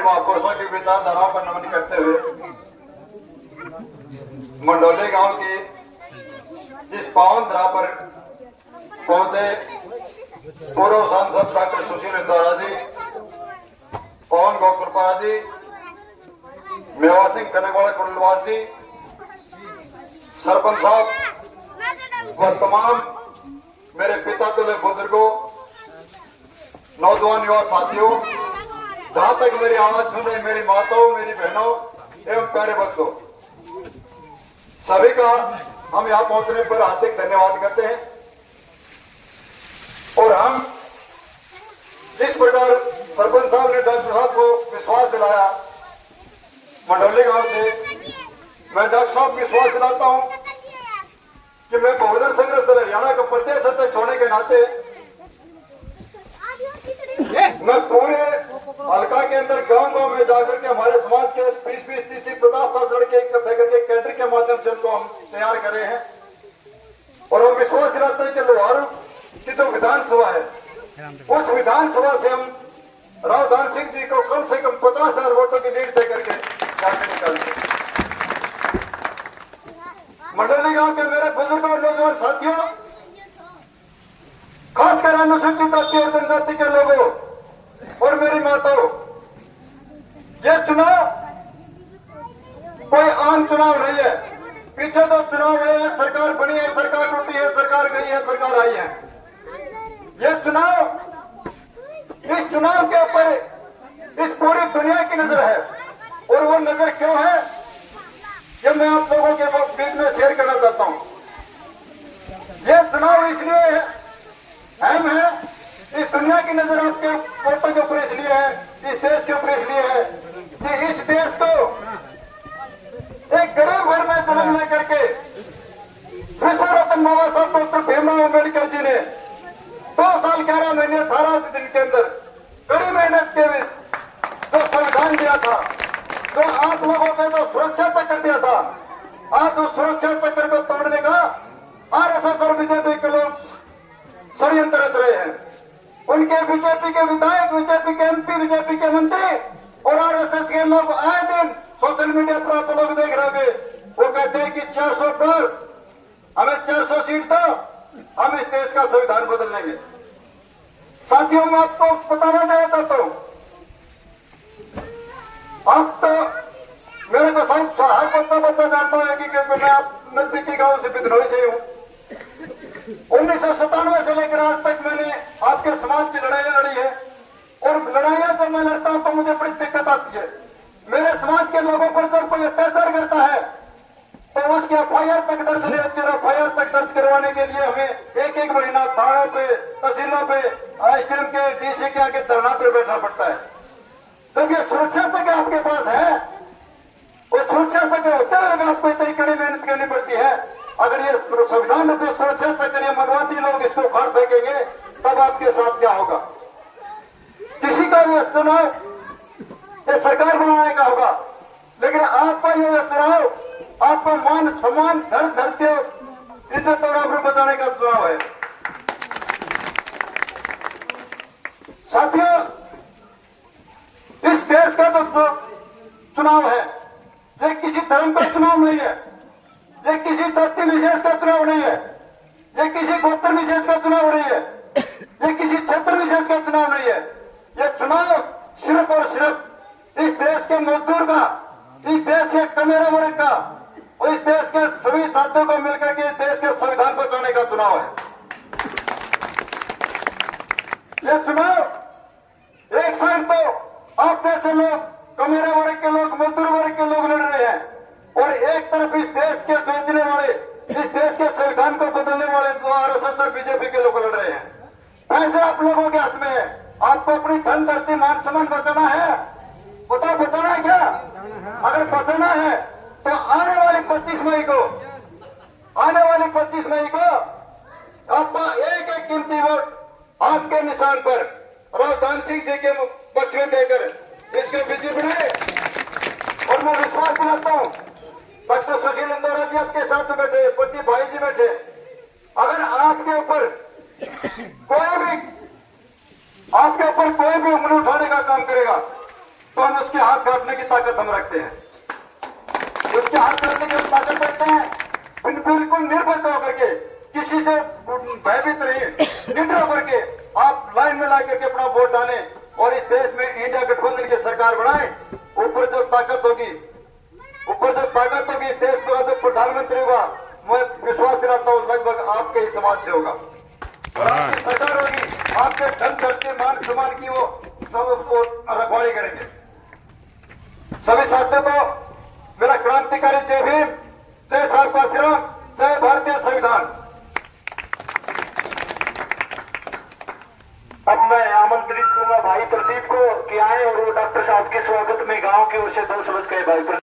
महापुरुषों की विचारधाराओं पर नमन करते हुए मंडोली गांव की इस पावन धरा पर पहुंचे पूर्व सांसद डॉक्टर सुशील इंदौरा जी, पवन गोकृपा जी, मेवा सिंह कनकवाड़ा कुंडलवासी, सरपंच साहब व तमाम मेरे पिता तुल्य बुजुर्गों, नौजवान युवा साथियों, जहां तक मेरी आवाज सुन रही मेरी माताओं, मेरी बहनों एवं प्यारे बच्चों, सभी का हम यहाँ पहुंचने पर हार्दिक धन्यवाद करते हैं। और हम जिस प्रकार सरपंच साहब ने डॉक्टर साहब को विश्वास दिलाया मंडोली गांव से, मैं डॉक्टर साहब को विश्वास दिलाता हूं कि मैं बहुजन संघर्ष दल हरियाणा का प्रदेश अध्यक्ष होने के नाते मैं पूरे हल्का के अंदर गांव में जाकर के हमारे समाज के 20-20, 30, 50 लड़के इकट्ठे करके कैडर के माध्यम से उनको हम तैयार करे हैं। और हम विश्वास दिलाते हैं कि लोहारू की जो विधानसभा है, उस विधानसभा से हम राव दान सिंह जी को कम से कम 50,000 वोटों की लीड दे करके जाके निकालेंगे। मंडोली गांव के मेरे बुजुर्ग और नौजवान साथियों, खासकर अनुसूचित जाति और जनजाति के लोगों और मेरी माताओं, ये चुनाव कोई आम चुनाव नहीं है। पीछे तो चुनाव है, सरकार बनी है, सरकार टूटी है, सरकार गई है, सरकार आई है। ये चुनाव, इस चुनाव के ऊपर इस पूरी दुनिया की नजर है। और वो नजर क्यों है, ये मैं आप लोगों के बीच में शेयर करना चाहता हूं। ये चुनाव इसलिए अहम है, इस दुनिया की नजर आपके वोटों के ऊपर इसलिए है, इस देश के ऊपर इसलिए है कि इस देश को एक गरीब घर में जन्म लेकर के विश्व रत्न बाबा साहब डॉक्टर भीमराव अम्बेडकर जी ने 2 साल 11 महीने 18 दिन के अंदर कड़ी मेहनत के जो संविधान दिया था, जो आप लोगों के जो सुरक्षा चक्र दिया था, आज उस सुरक्षा चक्र को तोड़ने का आरएसएस और बीजेपी के लोग षड्यंत्र रच रहे हैं। उनके बीजेपी के विधायक, बीजेपी के एमपी, बीजेपी के मंत्री और आरएसएस के लोग आए दिन सोशल मीडिया पर आप लोग देख रहे होंगे, वो कहते हैं कि 400 पर हमें 400 सीट दो, हम इस देश का संविधान बदल लेंगे। साथियों, मैं आपको बताना चाहता हूं, आप तो मेरे को शायद हर बच्चा जानता है कि मैं आप नजदीकी गांव से बिदनोई से हूं। 1997 से लेकर आज तक मैंने आपके समाज की लड़ाइयां लड़ी है। और लड़ाइयां जब मैं लड़ता हूं तो मुझे बड़ी दिक्कत आती है। मेरे समाज के लोगों पर जब कोई अत्याचार करता है तो उसके एफआईआर तक दर्ज नहीं होती। एफआईआर तक दर्ज करवाने के लिए हमें एक महीना थानों पे, तहसीलों पे, एसडीएम के, डीसी के आगे धरना पे बैठना पड़ता है। जब ये सुरक्षा चक्र आपके पास है, उस सुरक्षा चक्र होते हुए आपको इतनी कड़ी मेहनत करनी पड़ती है। अगर ये संविधान रूपी सुरक्षा चक्र, ये मनवादी लोग इसको फाड़ फेंकेंगे, तब आपके साथ क्या होगा? किसी का ये चुनाव ये सरकार बनाने का होगा, लेकिन आपका ये चुनाव आपको मान सम्मान, धरती, इज्जत और आबरू बचाने का चुनाव है। साथियों, इस देश का जो चुनाव है, ये किसी धर्म का चुनाव नहीं है, ये किसी जाति विशेष का चुनाव नहीं है, ये किसी गोत्र विशेष का चुनाव नहीं है, ये किसी क्षेत्र विशेष का चुनाव नहीं है। ये चुनाव सिर्फ और सिर्फ इस देश के मजदूर का, इस देश के कमेरा वर्ग का और इस देश के सभी साथियों को मिलकर के इस देश के संविधान बचाने का चुनाव है। ये चुनाव एक साइड तो आप जैसे लोग, कमेरा वर्ग के लोग, मजदूर वर्ग के लोग लड़ रहे हैं, और एक तरफ इस देश के बेचने वाले, इस देश के संविधान को बदलने वाले जो आरएसएस और बीजेपी के लोग लड़ रहे हैं। पैसे आप लोगों के हाथ में है। आपको अपनी धन, धरती, मान सम्मान बचाना है। बताओ, बचाना है क्या? अगर बचाना है तो आने वाली 25 मई को आपका एक कीमती वोट आपके निशान पर राव दान सिंह जी के पक्ष में देकर इसके विजयी बनाए। और मैं विश्वास दिलाता हूं, डॉक्टर सुशील इंदौरा जी आपके साथ में बैठे, पति भाई जी बैठे, अगर आपके ऊपर कोई भी उंगली उठाने का काम करेगा तो हम उसके हाथ काटने की ताकत हम रखते हैं, उसके हाथ काटने की हम ताकत रखते हैं। बिल्कुल निर्भय होकर के, किसी से भयभीत रहिए, निडर होकर के आप लाइन में ला करके अपना वोट डालें और इस देश में इंडिया गठबंधन की सरकार बनाएं। ऊपर जो ताकत होगी इस देश का जो प्रधानमंत्री होगा, मैं विश्वास दिलाता हूँ लगभग आपके ही समाज से होगा और आपकी सरकार होगी, आपके धन धरती मान सम्मान की वो सब रखवाली करेंगे। सभी साथियों को मेरा क्रांतिकारी जय भीम, जय सारपा श्रीराम, जय भारतीय संविधान। अब मैं आमंत्रित करूंगा भाई प्रदीप को कि आए और वो डॉक्टर साहब के स्वागत में गांव की ओर से 2 शब्द कहे। भाई